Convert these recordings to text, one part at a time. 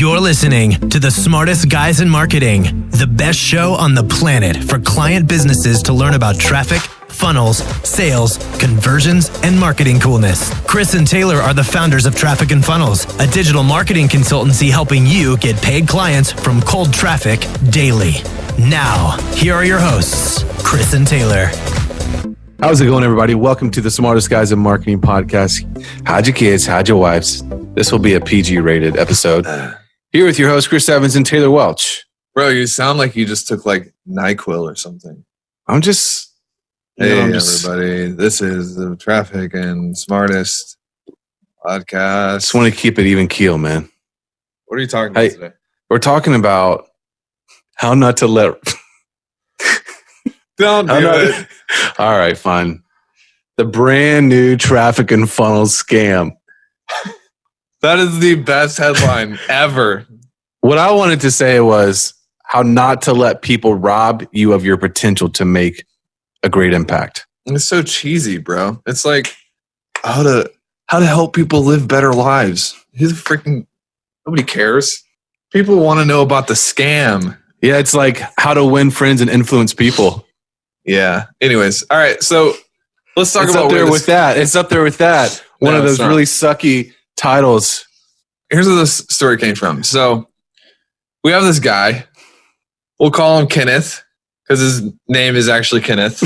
You're listening to the smartest guys in marketing, the best show on the planet for client businesses to learn about traffic, funnels, sales, conversions, and marketing coolness. Chris and Taylor are the founders of Traffic and Funnels, a digital marketing consultancy helping you get paid clients from cold traffic daily. Now, here are your hosts, Chris and Taylor. How's it going, everybody? Welcome to the Smartest Guys in Marketing podcast. How'd your kids? How'd your wives? This will be a PG-rated episode. Here with your hosts, Chris Evans and Taylor Welch. Bro, you sound like you just took like NyQuil or something. I'm just... Hey, everybody. This is the Traffic and Smartest podcast. Just want to keep it even keel, man. What are you talking about today? We're talking about how not to let... Don't do it. All right, fine. The brand new Traffic and Funnels scam. That is the best headline ever. What I wanted to say was how not to let people rob you of your potential to make a great impact. It's so cheesy, bro. It's like how to help people live better lives. Nobody cares. People want to know about the scam. Yeah, it's like how to win friends and influence people. Yeah. Anyways, all right. So let's talk about It's up there with that. One of those really sucky titles. Here's where this story came from. So we have this guy. We'll call him Kenneth because his name is actually Kenneth.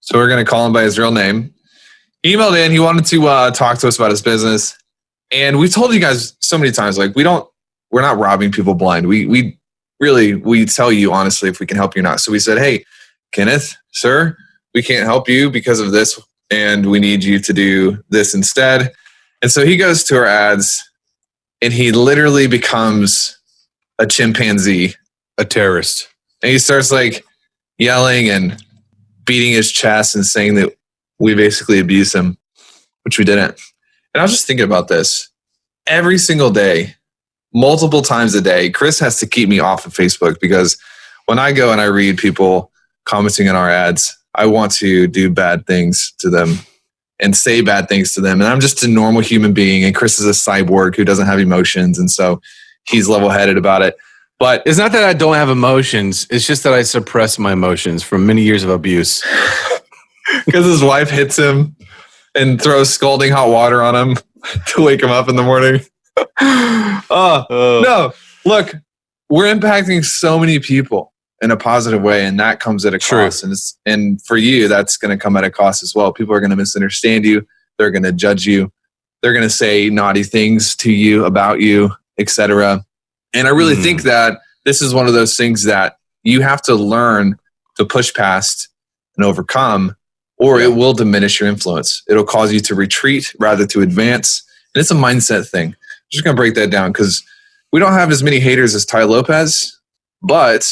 So we're going to call him by his real name. He emailed in. He wanted to talk to us about his business. And we've told you guys so many times, like we're not robbing people blind. We tell you honestly if we can help you or not. So we said, hey, Kenneth, sir, we can't help you because of this, and we need you to do this instead. And so he goes to our ads, and he literally becomes a chimpanzee, a terrorist. And he starts like yelling and beating his chest and saying that we basically abuse him, which we didn't. And I was just thinking about this. Every single day, multiple times a day, Chris has to keep me off of Facebook because when I go and I read people commenting on our ads, I want to do bad things to them and say bad things to them. And I'm just a normal human being, and Chris is a cyborg who doesn't have emotions, and so he's level-headed about it. But it's not that I don't have emotions. It's just that I suppress my emotions from many years of abuse. Because his wife hits him and throws scalding hot water on him to wake him up in the morning. No, look, we're impacting so many people in a positive way, and that comes at a cost. And for you, that's going to come at a cost as well. People are going to misunderstand you. They're going to judge you. They're going to say naughty things to you, about you, etc. And I really think that this is one of those things that you have to learn to push past and overcome, or it will diminish your influence. It'll cause you to retreat rather to advance. And it's a mindset thing. I'm just going to break that down because we don't have as many haters as Ty Lopez, but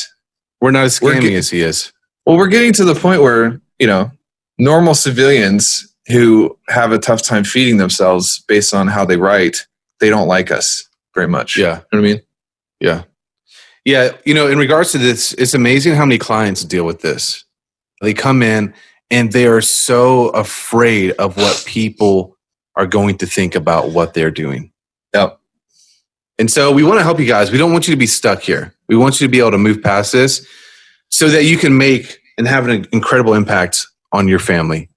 we're not as scammy as he is. Well, we're getting to the point where, normal civilians who have a tough time feeding themselves based on how they write, they don't like us very much. Yeah. You know what I mean? Yeah. Yeah. In regards to this, it's amazing how many clients deal with this. They come in and they are so afraid of what people are going to think about what they're doing. Yep. And so we want to help you guys. We don't want you to be stuck here. We want you to be able to move past this so that you can make and have an incredible impact on your family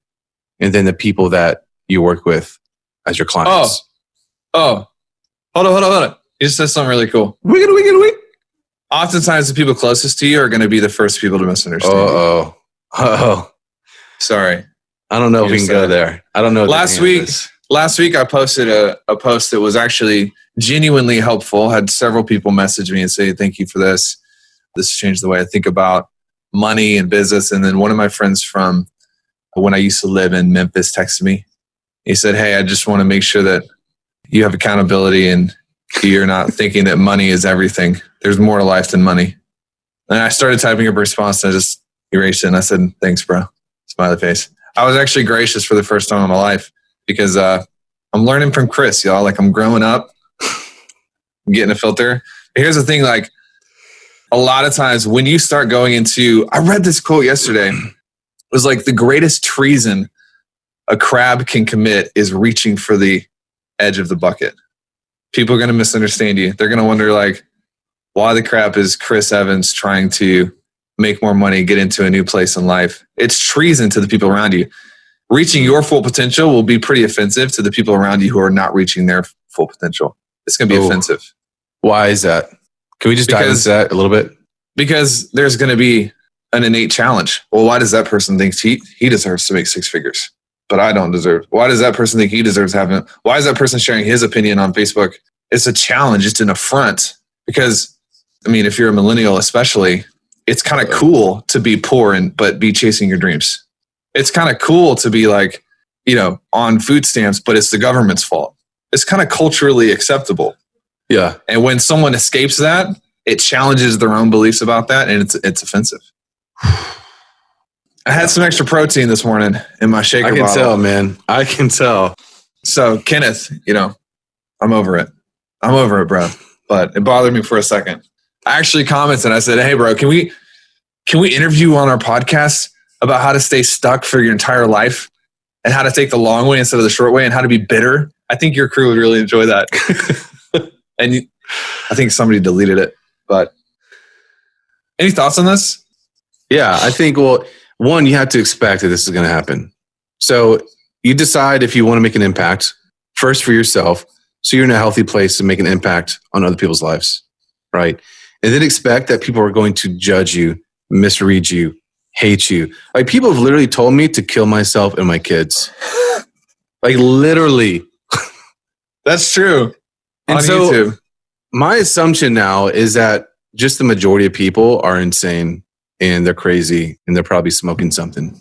and then the people that you work with as your clients. Oh. Hold on. You just said something really cool. Wiggity. Oftentimes the people closest to you are going to be the first people to misunderstand you. Uh-oh. Sorry. I don't know if we can go there. I don't know. Last week I posted a post that was actually genuinely helpful. Had several people message me and say, thank you for this. This changed the way I think about money and business. And then one of my friends from when I used to live in Memphis texted me. He said, hey, I just want to make sure that you have accountability and you're not thinking that money is everything. There's more to life than money. And I started typing up a response and I just erased it. And I said, thanks, bro. Smiley face. I was actually gracious for the first time in my life because I'm learning from Chris, y'all. Like I'm growing up, I'm getting a filter. But here's the thing, like a lot of times when you start going into, I read this quote yesterday. It was like the greatest treason a crab can commit is reaching for the edge of the bucket. People are going to misunderstand you. They're going to wonder like, why the crap is Chris Evans trying to make more money, get into a new place in life? It's treason to the people around you. Reaching your full potential will be pretty offensive to the people around you who are not reaching their full potential. It's going to be offensive. Why is that? Can we just dive into that a little bit? Because there's going to be an innate challenge. Well, why does that person think he deserves to make 6 figures, but I don't deserve? Why does that person think he deserves having it? Why is that person sharing his opinion on Facebook? It's a challenge. It's an affront. Because, I mean, if you're a millennial especially, it's kind of cool to be poor but be chasing your dreams. It's kind of cool to be like, on food stamps, but it's the government's fault. It's kind of culturally acceptable. Yeah. And when someone escapes that, it challenges their own beliefs about that, and it's offensive. I had some extra protein this morning in my shaker bottle. I can tell, man. I can tell. So, Kenneth, I'm over it. I'm over it, bro. But it bothered me for a second. I actually commented. I said, hey, bro, can we interview on our podcast about how to stay stuck for your entire life and how to take the long way instead of the short way and how to be bitter? I think your crew would really enjoy that. And I think somebody deleted it. But any thoughts on this? Yeah, I think, one, you have to expect that this is going to happen. So you decide if you want to make an impact first for yourself, so you're in a healthy place to make an impact on other people's lives, right? And then expect that people are going to judge you, misread you, hate you. Like, people have literally told me to kill myself and my kids. Like, literally. That's true. And on so YouTube. My assumption now is that just the majority of people are insane and they're crazy and they're probably smoking something.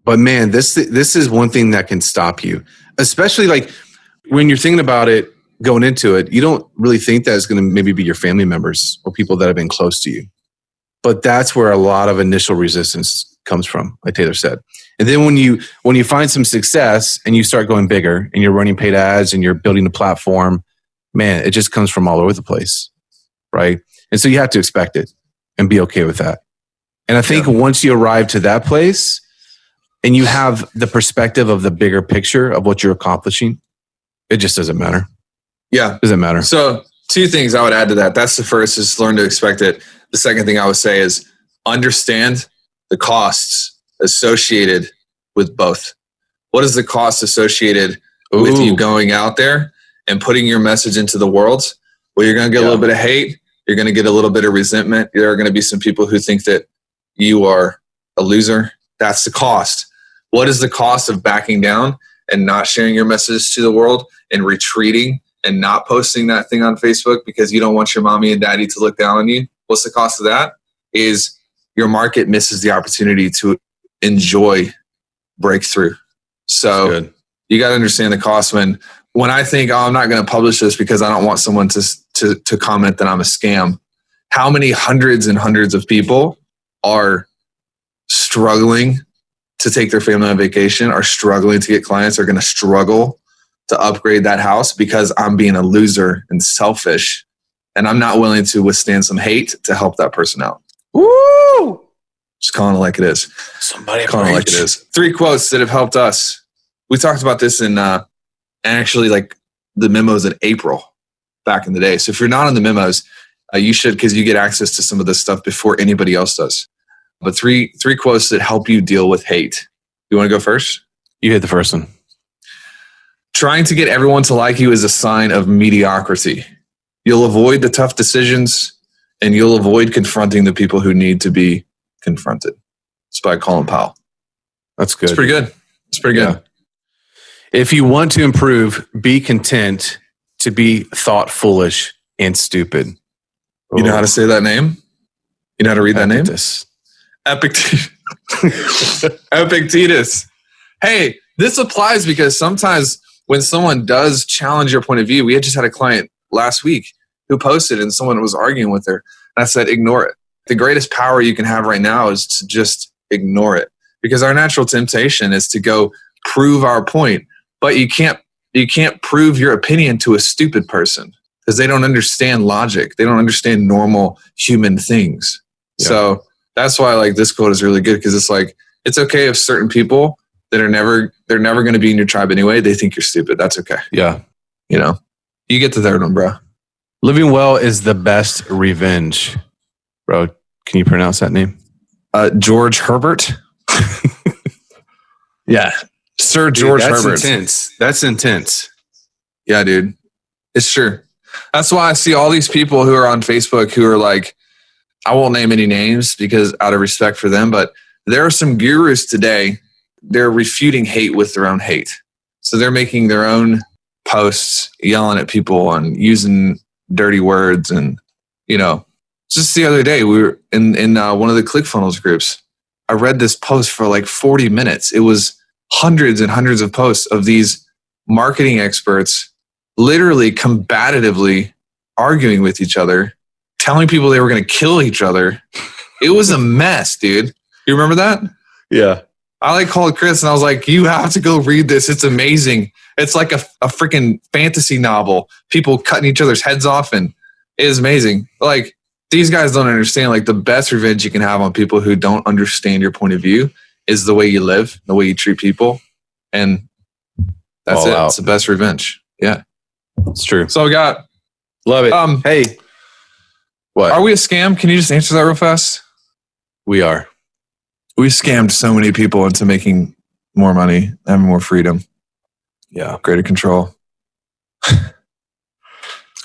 But man, this is one thing that can stop you, especially like when you're thinking about it going into it. You don't really think that it's going to maybe be your family members or people that have been close to you. But that's where a lot of initial resistance comes from, like Taylor said. And then when you find some success and you start going bigger and you're running paid ads and you're building a platform, man, it just comes from all over the place, right? And so you have to expect it and be okay with that. And I think once you arrive to that place and you have the perspective of the bigger picture of what you're accomplishing, it just doesn't matter. Yeah. It doesn't matter. So 2 things I would add to that. That's the first, is learn to expect it. The second thing I would say is understand the costs associated with both. What is the cost associated with you going out there and putting your message into the world? Well, you're going to get a little bit of hate. You're going to get a little bit of resentment. There are going to be some people who think that you are a loser. That's the cost. What is the cost of backing down and not sharing your message to the world and retreating and not posting that thing on Facebook because you don't want your mommy and daddy to look down on you? What's the cost of that? Is your market misses the opportunity to enjoy breakthrough. So you got to understand the cost. When I think, I'm not going to publish this because I don't want someone to comment that I'm a scam. How many hundreds and hundreds of people are struggling to take their family on vacation, are struggling to get clients, are going to struggle to upgrade that house because I'm being a loser and selfish, and I'm not willing to withstand some hate to help that person out. Woo! Just calling it like it is. Somebody calling it like it is. 3 quotes that have helped us. We talked about this in actually like the memos in April back in the day. So if you're not on the memos, you should, because you get access to some of this stuff before anybody else does. But three quotes that help you deal with hate. You want to go first? You hit the first one. Trying to get everyone to like you is a sign of mediocrity. You'll avoid the tough decisions and you'll avoid confronting the people who need to be confronted. It's by Colin Powell. That's good. It's pretty good. It's pretty good. If you want to improve, be content to be thought foolish and stupid. You know how to say that name? You know how to read that name? Epictetus. Hey, this applies because sometimes when someone does challenge your point of view, we just had a client last week who posted and someone was arguing with her. And I said, ignore it. The greatest power you can have right now is to just ignore it, because our natural temptation is to go prove our point. But you can't prove your opinion to a stupid person because they don't understand logic. They don't understand normal human things. Yeah. So that's why like this quote is really good, because it's like, it's okay if certain people that they're never going to be in your tribe anyway, they think you're stupid. That's okay. Yeah. You know? You get the third one, bro. Living well is the best revenge. Bro, can you pronounce that name? George Herbert. Yeah. Sir George Herbert. That's intense. Yeah, dude. It's true. That's why I see all these people who are on Facebook who are like, I won't name any names because out of respect for them, but there are some gurus today. They're refuting hate with their own hate. So they're making their own posts, yelling at people and using dirty words. And, just the other day, we were in one of the ClickFunnels groups. I read this post for like 40 minutes. It was hundreds and hundreds of posts of these marketing experts literally combatively arguing with each other, telling people they were going to kill each other. It was a mess, dude. You remember that? Yeah. I called Chris and I was like, you have to go read this. It's amazing. It's like a freaking fantasy novel. People cutting each other's heads off, and it is amazing. Like, these guys don't understand, like, the best revenge you can have on people who don't understand your point of view is the way you live, the way you treat people. And that's All it. out. It's the best revenge. Yeah. It's true. So we got, Love it. Hey. What? are we a scam? Can you just answer that real fast? We are. We scammed so many people into making more money, having more freedom, Yeah. greater control.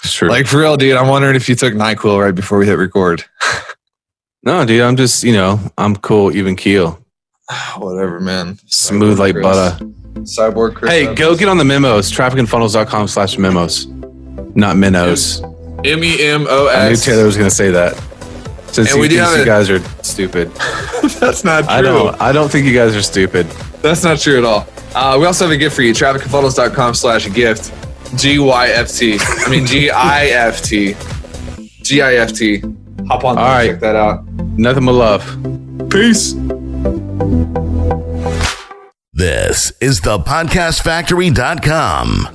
It's true. Like, for real, dude, I'm wondering if you took NyQuil right before we hit record. No, dude, I'm just, I'm cool, even keel. Whatever, man. Smooth like butter. Cyborg Chris. Hey, go get on the memos. trafficandfunnels.com/memos. Not minnows. MEMOS. I knew Taylor was going to say that. Since And he we do thinks have you it. guys are stupid. That's not true. I don't think you guys are stupid. That's not true at all. We also have a gift for you. trafficandfunnels.com/gift. GYFT. I mean, GIFT. GIFT. Hop on there. All right. Check that out. Nothing but love. Peace. This is the podcastfactory.com.